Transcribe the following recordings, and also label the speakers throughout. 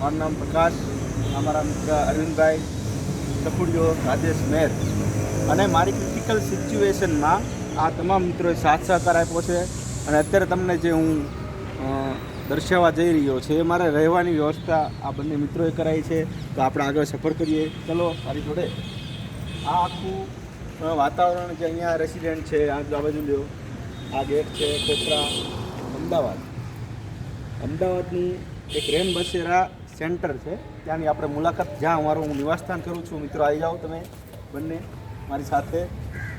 Speaker 1: મારું નામ પ્રકાશ, અમારા મિત્ર અરવિંદભાઈ ટપુડિયો, રાજેશ મેર અને મારી ક્રિટિકલ સિચ્યુએશનમાં આ તમામ મિત્રોએ સાથ સહકાર આપ્યો છે. અને અત્યારે તમને જે હું દર્શાવવા જઈ રહ્યો છે એ મારે રહેવાની વ્યવસ્થા આ બંને મિત્રોએ કરાવી છે. તો આપણે આગળ સફર કરીએ. ચલો મારી જોડે. આ આખું વાતાવરણ જે અહીંયા રેસિડેન્ટ છે, આ બાજુ લ્યો, આ ગેટ છે કોપરા, અમદાવાદની એક રેન બસેરા સેન્ટર છે, ત્યાંની આપણે મુલાકાત, જ્યાં મારું હું નિવાસસ્થાન કરું છું. મિત્રો આવી જાઓ તમે બંને મારી સાથે,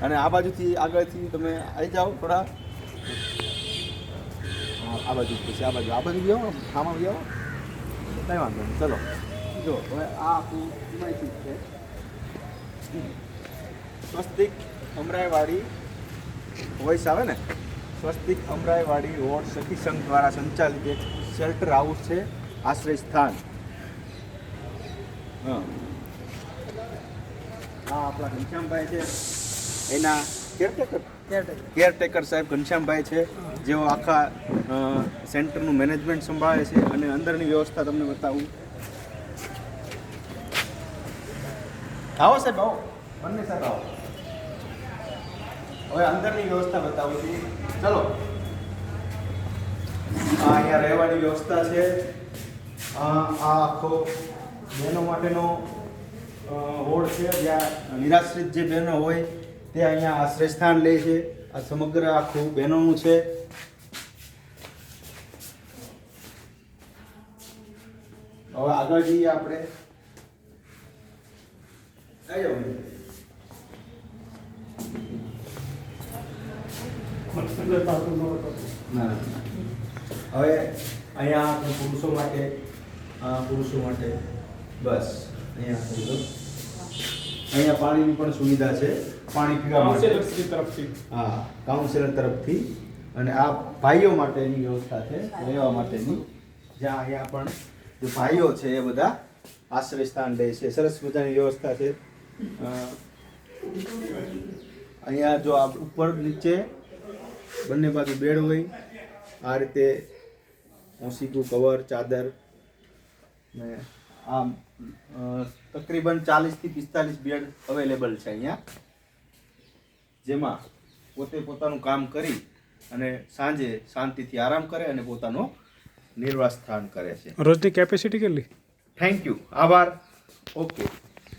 Speaker 1: અને આ બાજુથી આગળથી તમે આવી જાઓ થોડા. આ બાજુ પછી આ બાજુ બી આવો, આમાં બી આવો, કંઈ વાંધો નહીં. ચલો જો હવે આ આખું માહિતી છે. સ્વસ્તિક અમરાઈવાડી વોઇસ આવે ને, સ્વસ્તિક અમરાઈવાડી રોડ સખી સંઘ દ્વારા સંચાલિત એક શેલ્ટર હાઉસ છે, આશ્રય સ્થાન. હા, આપણા ઘનશ્યામભાઈ છે, એના કેરટેકર સાહેબ ઘનશ્યામભાઈ છે, જેઓ આખા સેન્ટરનું મેનેજમેન્ટ સંભાળે છે. અને અંદરની વ્યવસ્થા તમને બતાવું. આવો સાહેબ, આવો બંને સાહેબ આવો. હવે અંદરની વ્યવસ્થા બતાવું છું. ચલો, અહીંયા રહેવાની વ્યવસ્થા છે. આ આખો બહેનો માટેનો હોળ છે, જ્યાં નિરાશ્રિત જે બહેનો હોય તે અહીંયા આશ્રય સ્થાન લે છે. આ સમગ્ર આખું બહેનોનું છે. હવે આગળ જઈએ આપણે. આવી જાઓ. ના, હવે અહીંયા પુરુષો માટે બસ અહીંયા પાણીની પણ સુવિધા છે, પાણી પીવા માટે તરફથી. હા, કાઉન્સિલર તરફથી. અને આ ભાઈઓ માટેની વ્યવસ્થા છે, રહેવા માટેની, જ્યાં અહીંયા પણ જે ભાઈઓ છે એ બધા આશ્રય સ્થાન લે છે. સરસ મજાની વ્યવસ્થા છે. અહીંયા જો આ ઉપર નીચે બંને બાજુ બેડ હોય, આ રીતે ઓશીકું, કવર, ચાદર, ને આમ તકરીબન 40 થી 45 બેડ અવેલેબલ છે અહીંયા, જેમાં પોતે પોતાનું કામ કરી અને સાંજે શાંતિથી આરામ કરે અને પોતાનો નિર્વાસ સ્થાન કરે છે.
Speaker 2: રોજની કેપેસિટી કેટલી?
Speaker 1: થેન્ક યુ, આભાર. ઓકે.